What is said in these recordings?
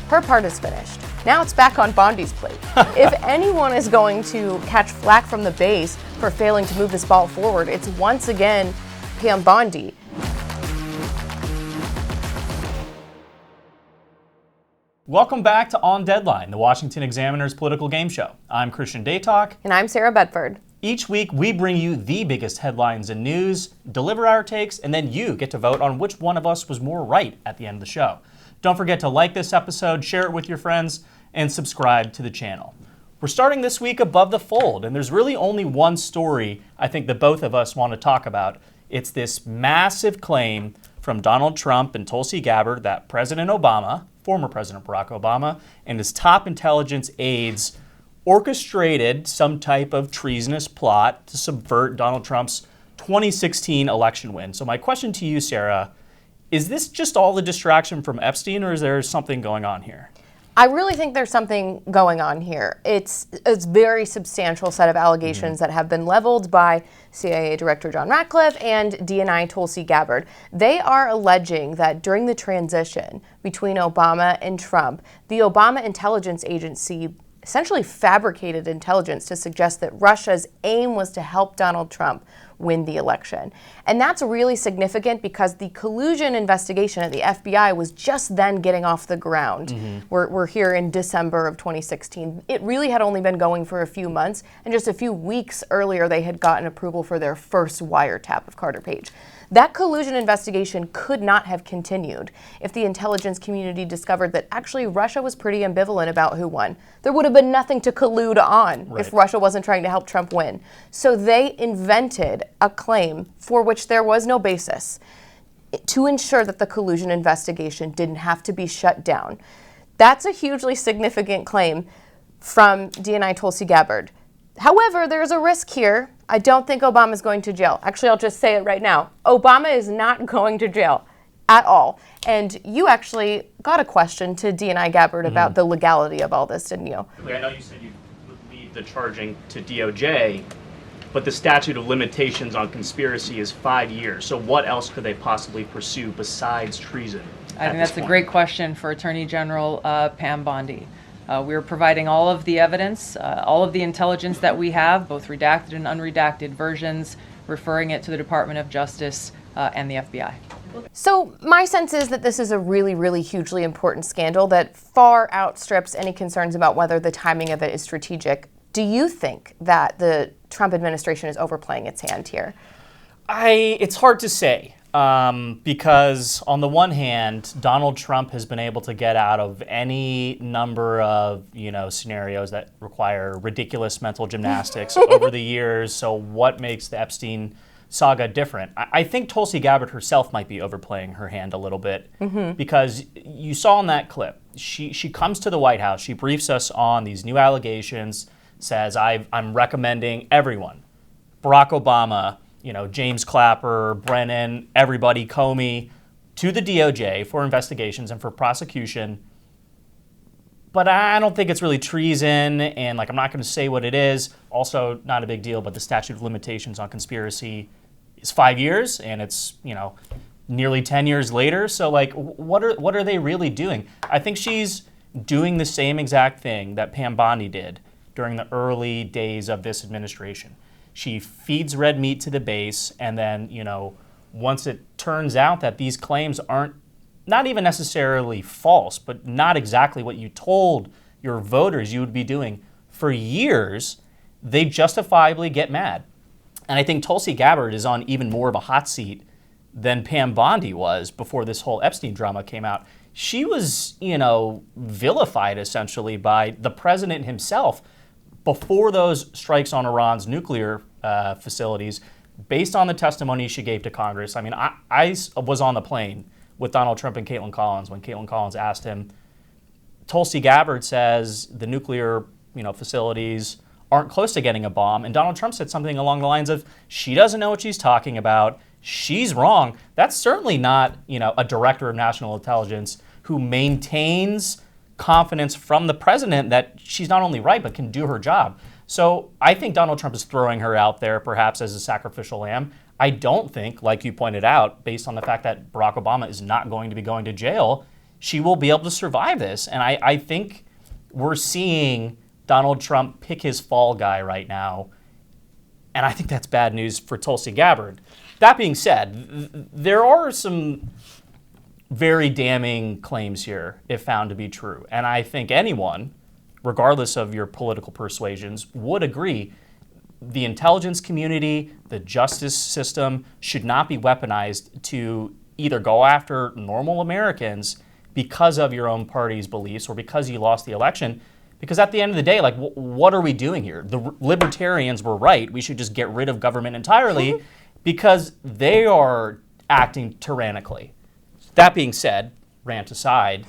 Her part is finished. Now it's back on Bondi's plate. If anyone is going to catch flack from the base for failing to move this ball forward, it's once again Pam Bondi. Welcome back to On Deadline, the Washington Examiner's political game show. I'm Christian Datoc. And I'm Sarah Bedford. Each week, we bring you the biggest headlines in news, deliver our takes, and then you get to vote on which one of us was more right at the end of the show. Don't forget to like this episode, share it with your friends, and subscribe to the channel. We're starting this week above the fold, and there's really only one story I think that both of us want to talk about. It's this massive claim from Donald Trump and Tulsi Gabbard that President Obama, former President Barack Obama, and his top intelligence aides orchestrated some type of treasonous plot to subvert Donald Trump's 2016 election win. So my question to you, Sarah, is this just all the distraction from Epstein, or is there something going on here? I really think there's something going on here. It's a very substantial set of allegations that have been leveled by CIA Director John Ratcliffe and DNI Tulsi Gabbard. They are alleging that during the transition between Obama and Trump, the Obama intelligence agency essentially fabricated intelligence to suggest that Russia's aim was to help Donald Trump win the election. And that's really significant because the collusion investigation at the FBI was just then getting off the ground. We're here in December of 2016. It really had only been going for a few months, and just a few weeks earlier they had gotten approval for their first wiretap of Carter Page. That collusion investigation could not have continued if the intelligence community discovered that actually Russia was pretty ambivalent about who won. There would have been nothing to collude on if Russia wasn't trying to help Trump win. So they invented a claim for which there was no basis to ensure that the collusion investigation didn't have to be shut down. That's a hugely significant claim from DNI Tulsi Gabbard. However, there's a risk here. I don't think Obama's going to jail. Actually, I'll just say it right now. Obama is not going to jail at all. And you actually got a question to DNI Gabbard about the legality of all this, didn't you? I know you said you would leave the charging to DOJ, but the statute of limitations on conspiracy is 5 years. So what else could they possibly pursue besides treason? I think that's a great question for Attorney General Pam Bondi. We're providing all of the evidence, all of the intelligence that we have, both redacted and unredacted versions, referring it to the Department of Justice and the FBI. So my sense is that this is a really, really hugely important scandal that far outstrips any concerns about whether the timing of it is strategic. Do you think that the Trump administration is overplaying its hand here? It's hard to say. Because on the one hand, Donald Trump has been able to get out of any number of, scenarios that require ridiculous mental gymnastics over the years. So what makes the Epstein saga different? I think Tulsi Gabbard herself might be overplaying her hand a little bit because you saw in that clip, she comes to the White House, she briefs us on these new allegations, says, I'm recommending everyone, Barack Obama, James Clapper, Brennan, everybody, Comey, to the DOJ for investigations and for prosecution. But I don't think it's really treason, and I'm not going to say what it is. Also, not a big deal, but the statute of limitations on conspiracy is 5 years, and it's, nearly 10 years later. So, what are they really doing? I think she's doing the same exact thing that Pam Bondi did during the early days of this administration. She feeds red meat to the base, and then, once it turns out that these claims aren't not even necessarily false, but not exactly what you told your voters you would be doing for years, they justifiably get mad. And I think Tulsi Gabbard is on even more of a hot seat than Pam Bondi was before this whole Epstein drama came out. She was, vilified essentially by the president himself before those strikes on Iran's nuclear facilities, based on the testimony she gave to Congress. I mean, I was on the plane with Donald Trump and Caitlin Collins when Caitlin Collins asked him. Tulsi Gabbard says the nuclear facilities aren't close to getting a bomb, and Donald Trump said something along the lines of, she doesn't know what she's talking about, she's wrong. That's certainly not a director of national intelligence who maintains confidence from the president that she's not only right, but can do her job. So I think Donald Trump is throwing her out there perhaps as a sacrificial lamb. I don't think, like you pointed out, based on the fact that Barack Obama is not going to be going to jail, she will be able to survive this. And I think we're seeing Donald Trump pick his fall guy right now. And I think that's bad news for Tulsi Gabbard. That being said, there are some very damning claims here if found to be true. And I think anyone, regardless of your political persuasions, would agree the intelligence community, the justice system should not be weaponized to either go after normal Americans because of your own party's beliefs or because you lost the election. Because at the end of the day, like, what are we doing here? The libertarians were right. We should just get rid of government entirely because they are acting tyrannically. That being said, rant aside,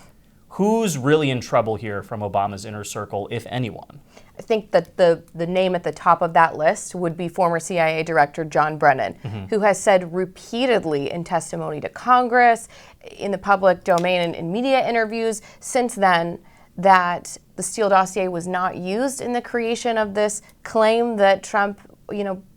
who's really in trouble here from Obama's inner circle, if anyone? I think that the name at the top of that list would be former CIA Director John Brennan, who has said repeatedly in testimony to Congress, in the public domain, and in media interviews since then, that the Steele dossier was not used in the creation of this claim that Trump,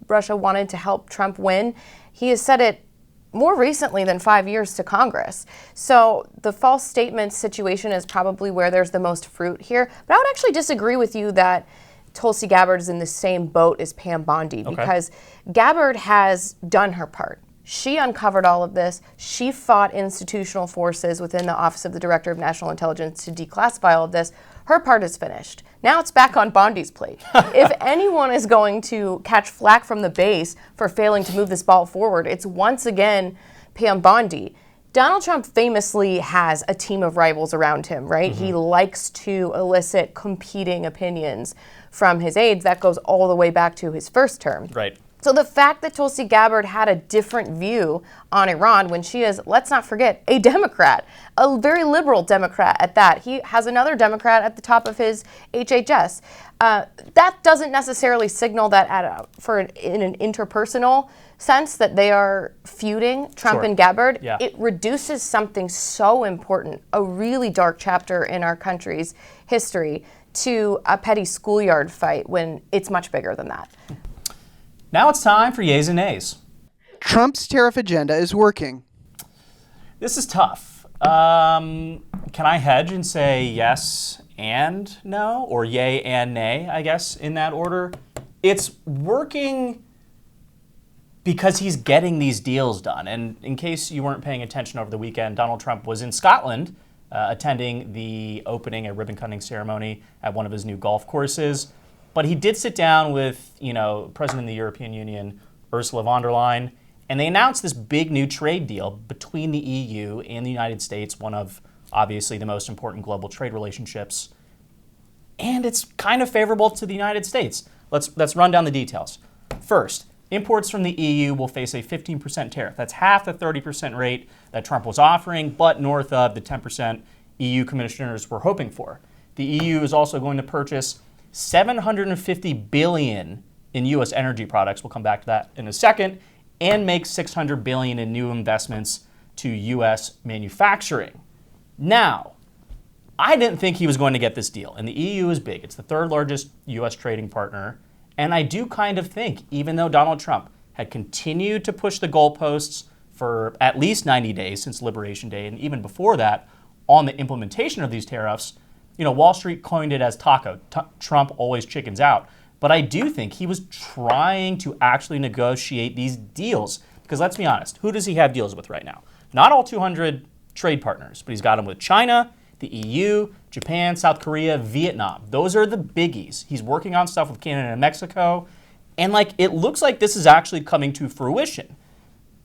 Russia wanted to help Trump win. He has said it more recently than 5 years to Congress. So the false statements situation is probably where there's the most fruit here. But I would actually disagree with you that Tulsi Gabbard is in the same boat as Pam Bondi, because Gabbard has done her part. She uncovered all of this. She fought institutional forces within the Office of the Director of National Intelligence to declassify all of this. Her part is finished. Now it's back on Bondi's plate. If anyone is going to catch flack from the base for failing to move this ball forward, it's once again Pam Bondi. Donald Trump famously has a team of rivals around him, right? He likes to elicit competing opinions from his aides. That goes all the way back to his first term. Right. So the fact that Tulsi Gabbard had a different view on Iran when she is, let's not forget, a Democrat, a very liberal Democrat at that. He has another Democrat at the top of his HHS. That doesn't necessarily signal that in an interpersonal sense that they are feuding, Trump and Gabbard. Yeah. It reduces something so important, a really dark chapter in our country's history, to a petty schoolyard fight when it's much bigger than that. Now it's time for yays and nays. Trump's tariff agenda is working. This is tough. Can I hedge and say yes and no, or yay and nay, I guess, in that order? It's working because he's getting these deals done. And in case you weren't paying attention over the weekend, Donald Trump was in Scotland attending the opening, a ribbon-cutting ceremony at one of his new golf courses. But he did sit down with, President of the European Union, Ursula von der Leyen, and they announced this big new trade deal between the EU and the United States, one of, obviously, the most important global trade relationships. And it's kind of favorable to the United States. Let's run down the details. First, imports from the EU will face a 15% tariff. That's half the 30% rate that Trump was offering, but north of the 10% EU commissioners were hoping for. The EU is also going to purchase $750 billion in U.S. energy products, we'll come back to that in a second, and make $600 billion in new investments to U.S. manufacturing. Now, I didn't think he was going to get this deal, and the EU is big. It's the third largest U.S. trading partner, and I do kind of think, even though Donald Trump had continued to push the goalposts for at least 90 days since Liberation Day, and even before that, on the implementation of these tariffs, Wall Street coined it as taco. Trump always chickens out. But I do think he was trying to actually negotiate these deals. Because let's be honest, who does he have deals with right now? Not all 200 trade partners, but he's got them with China, the EU, Japan, South Korea, Vietnam. Those are the biggies. He's working on stuff with Canada and Mexico. And it looks like this is actually coming to fruition.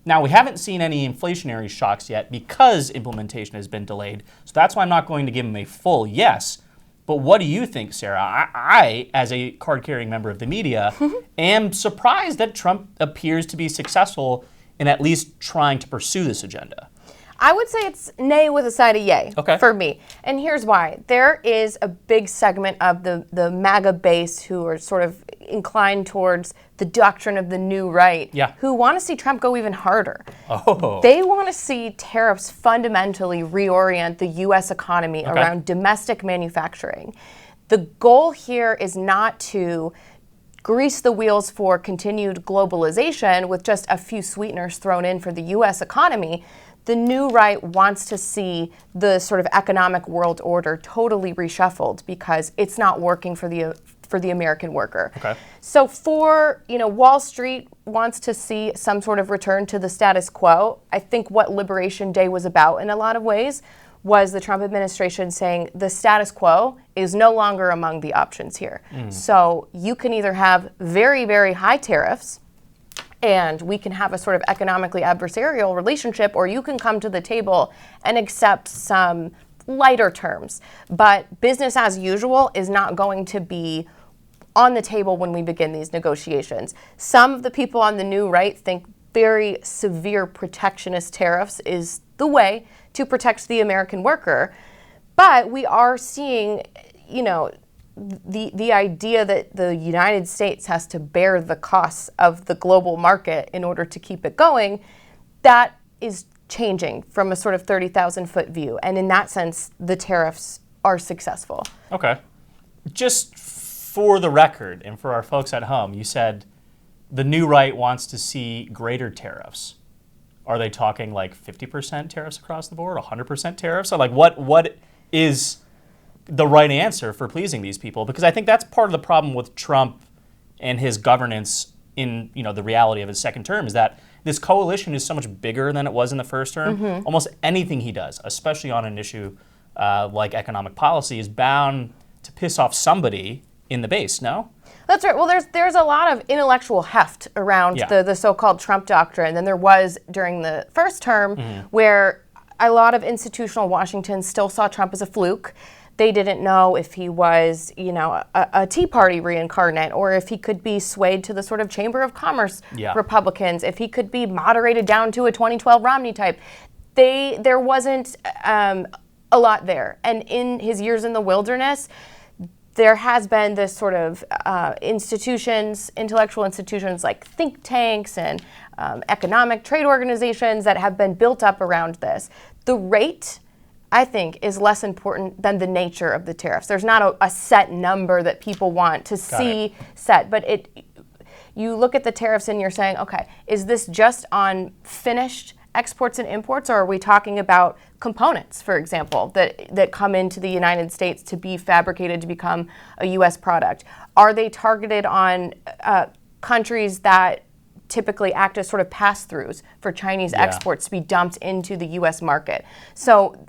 Now, we haven't seen any inflationary shocks yet because implementation has been delayed. So that's why I'm not going to give him a full yes. But what do you think, Sarah? I as a card-carrying member of the media, am surprised that Trump appears to be successful in at least trying to pursue this agenda. I would say it's nay with a side of yay for me. And here's why. There is a big segment of the MAGA base who are sort of inclined towards the doctrine of the new right, who want to see Trump go even harder. They want to see tariffs fundamentally reorient the U.S. economy around domestic manufacturing. The goal here is not to grease the wheels for continued globalization with just a few sweeteners thrown in for the U.S. economy. the new right wants to see the sort of economic world order totally reshuffled because it's not working for the American worker. Okay. So Wall Street wants to see some sort of return to the status quo. I think what Liberation Day was about in a lot of ways was the Trump administration saying the status quo is no longer among the options here. So you can either have very, very high tariffs and we can have a sort of economically adversarial relationship, or you can come to the table and accept some lighter terms. But business as usual is not going to be on the table when we begin these negotiations. Some of the people on the new right think very severe protectionist tariffs is the way to protect the American worker. But we are seeing, the idea that the United States has to bear the costs of the global market in order to keep it going, that is changing from a sort of 30,000-foot view. And in that sense, the tariffs are successful. Okay. Just for the record and for our folks at home, you said the new right wants to see greater tariffs. Are they talking like 50% tariffs across the board, 100% tariffs? Or like what is the right answer for pleasing these people? Because I think that's part of the problem with Trump and his governance in the reality of his second term is that this coalition is so much bigger than it was in the first term. Almost anything he does, especially on an issue like economic policy, is bound to piss off somebody in the base, no? That's right. Well, there's a lot of intellectual heft around the so-called Trump doctrine than there was during the first term, where a lot of institutional Washington still saw Trump as a fluke. They didn't know if he was, a Tea Party reincarnate, or if he could be swayed to the sort of Chamber of Commerce Republicans, if he could be moderated down to a 2012 Romney type. There wasn't a lot there. And in his years in the wilderness, there has been this sort of intellectual institutions like think tanks and economic trade organizations that have been built up around this. The rate, I think, is less important than the nature of the tariffs. There's not a set number that people want to see set, but you look at the tariffs and you're saying, okay, is this just on finished exports and imports, or are we talking about components, for example, that come into the United States to be fabricated to become a U.S. product? Are they targeted on countries that typically act as sort of pass-throughs for Chinese exports to be dumped into the U.S. market? So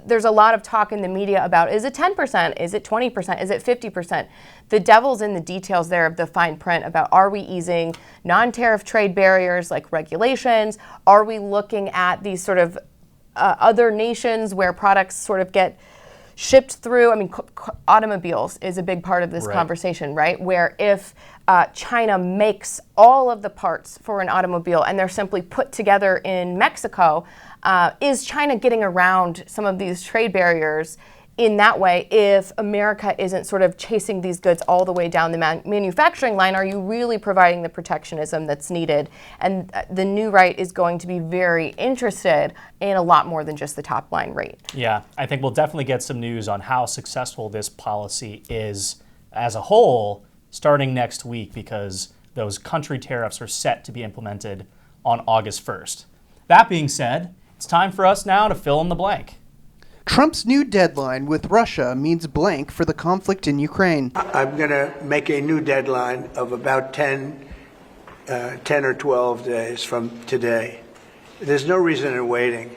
there's a lot of talk in the media about, is it 10%? Is it 20%? Is it 50%? The devil's in the details there of the fine print about, are we easing non-tariff trade barriers like regulations? Are we looking at these sort of other nations where products sort of get shipped through? I mean, automobiles is a big part of this conversation, right? Where if China makes all of the parts for an automobile and they're simply put together in Mexico, is China getting around some of these trade barriers in that way? If America isn't sort of chasing these goods all the way down the manufacturing line, are you really providing the protectionism that's needed? And the new right is going to be very interested in a lot more than just the top line rate. Yeah, I think we'll definitely get some news on how successful this policy is as a whole starting next week, because those country tariffs are set to be implemented on August 1st. That being said, it's time for us now to fill in the blank. Trump's new deadline with Russia means blank for the conflict in Ukraine. I'm going to make a new deadline of about 10 or 12 days from today. There's no reason in waiting.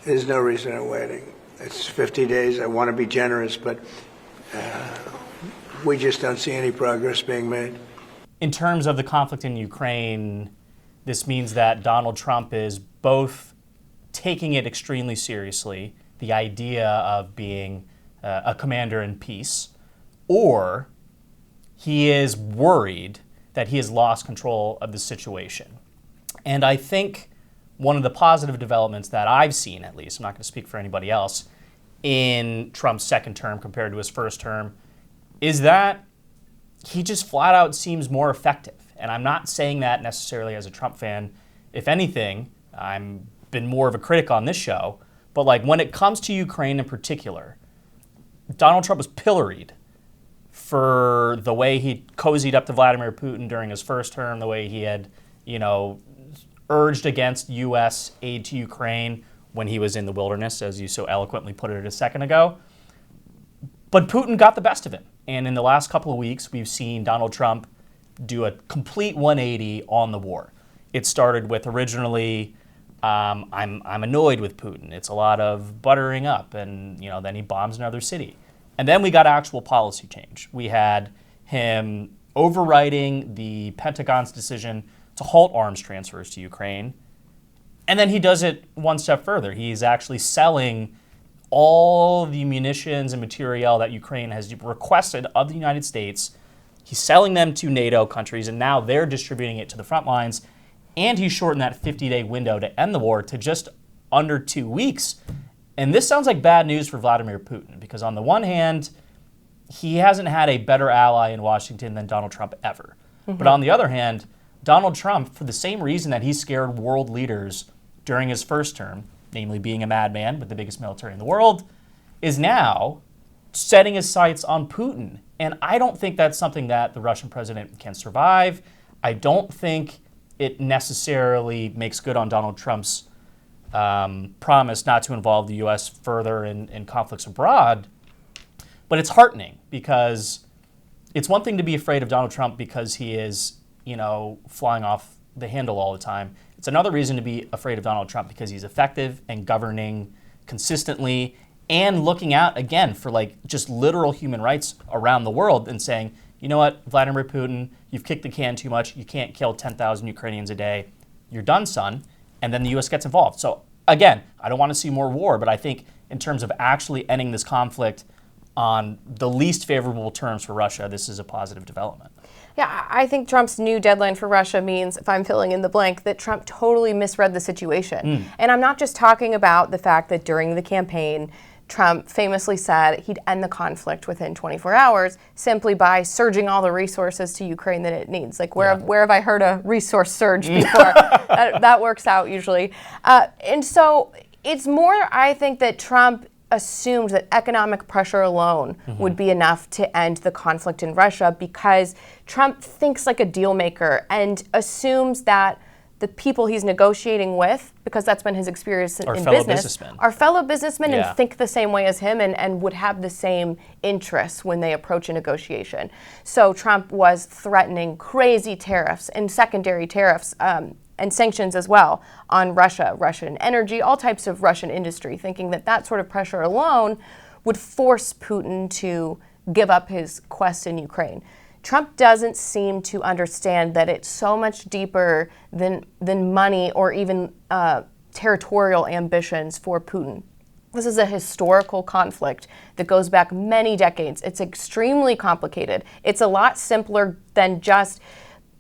There's no reason in waiting. It's 50 days. I want to be generous, but we just don't see any progress being made. In terms of the conflict in Ukraine, this means that Donald Trump is both taking it extremely seriously, the idea of being a commander in peace, or he is worried that he has lost control of the situation. And I think one of the positive developments that I've seen, at least, I'm not going to speak for anybody else, in Trump's second term compared to his first term, is that he just flat out seems more effective. And I'm not saying that necessarily as a Trump fan. If anything, I've been more of a critic on this show. But like when it comes to Ukraine in particular, Donald Trump was pilloried for the way he cozied up to Vladimir Putin during his first term, the way he had, urged against U.S. aid to Ukraine when he was in the wilderness, as you so eloquently put it a second ago. But Putin got the best of him. And in the last couple of weeks, we've seen Donald Trump do a complete 180 on the war. It started with originally, I'm annoyed with Putin. It's a lot of buttering up, and then he bombs another city. And then we got actual policy change. We had him overriding the Pentagon's decision to halt arms transfers to Ukraine. And then he does it one step further. He's actually selling all the munitions and material that Ukraine has requested of the United States. He's selling them to NATO countries, and now they're distributing it to the front lines. And he shortened that 50-day window to end the war to just under 2 weeks. And this sounds like bad news for Vladimir Putin, because on the one hand, he hasn't had a better ally in Washington than Donald Trump ever. Mm-hmm. But on the other hand, Donald Trump, for the same reason that he scared world leaders during his first term, namely being a madman with the biggest military in the world, is now setting his sights on Putin. And I don't think that's something that the Russian president can survive. I don't think it necessarily makes good on Donald Trump's promise not to involve the U.S. further in conflicts abroad. But it's heartening, because it's one thing to be afraid of Donald Trump because he is, flying off the handle all the time. It's another reason to be afraid of Donald Trump because he's effective and governing consistently and looking out, again, for just literal human rights around the world and saying, you know what, Vladimir Putin, you've kicked the can too much. You can't kill 10,000 Ukrainians a day. You're done, son. And then the U.S. gets involved. So again, I don't want to see more war, but I think in terms of actually ending this conflict on the least favorable terms for Russia, this is a positive development. Yeah, I think Trump's new deadline for Russia means, if I'm filling in the blank, that Trump totally misread the situation. And I'm not just talking about the fact that during the campaign, Trump famously said he'd end the conflict within 24 hours simply by surging all the resources to Ukraine that it needs. Where have I heard a resource surge before? that works out usually. And so it's more, I think, that Trump assumed that economic pressure alone would be enough to end the conflict in Russia, because Trump thinks like a deal maker and assumes that the people he's negotiating with, because that's been his experience in business, are fellow businessmen and think the same way as him and would have the same interests when they approach a negotiation. So Trump was threatening crazy tariffs and secondary tariffs and sanctions as well on Russia, Russian energy, all types of Russian industry, thinking that that sort of pressure alone would force Putin to give up his quest in Ukraine. Trump doesn't seem to understand that it's so much deeper than money or even territorial ambitions for Putin. This is a historical conflict that goes back many decades. It's extremely complicated. It's a lot simpler than just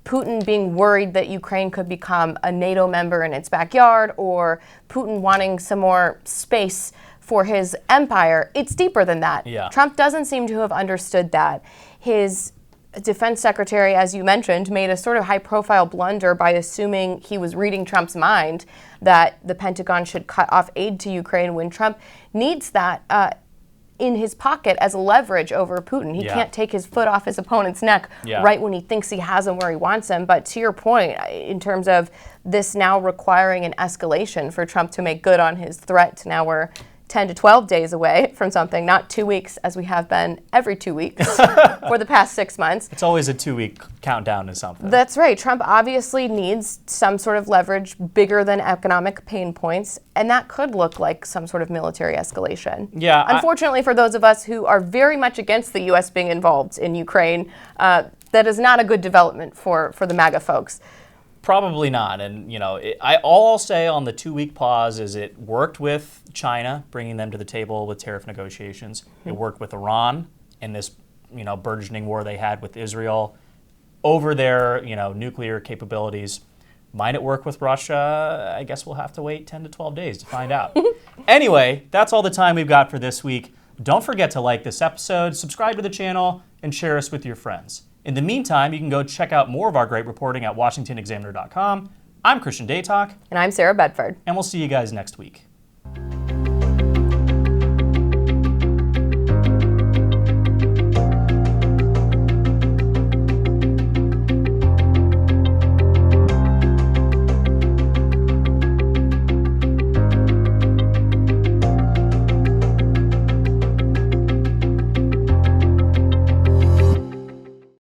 Putin being worried that Ukraine could become a NATO member in its backyard, or Putin wanting some more space for his empire. It's deeper than that. Yeah. Trump doesn't seem to have understood that. His defense secretary, as you mentioned, made a sort of high-profile blunder by assuming he was reading Trump's mind that the Pentagon should cut off aid to Ukraine when Trump needs that in his pocket as leverage over Putin. He can't take his foot off his opponent's neck right when he thinks he has him where he wants him. But to your point, in terms of this now requiring an escalation for Trump to make good on his threat, now we're 10 to 12 days away from something, not 2 weeks as we have been every 2 weeks for the past 6 months. It's always a 2-week countdown to something. That's right. Trump obviously needs some sort of leverage bigger than economic pain points, and that could look like some sort of military escalation. Yeah. Unfortunately, for those of us who are very much against the U.S. being involved in Ukraine, that is not a good development for the MAGA folks. Probably not. And, all I'll say on the 2-week pause is it worked with China, bringing them to the table with tariff negotiations. It worked with Iran in this, burgeoning war they had with Israel over their, nuclear capabilities. Might it work with Russia? I guess we'll have to wait 10 to 12 days to find out. Anyway, that's all the time we've got for this week. Don't forget to like this episode, subscribe to the channel, and share us with your friends. In the meantime, you can go check out more of our great reporting at washingtonexaminer.com. I'm Christian Datoc. And I'm Sarah Bedford. And we'll see you guys next week.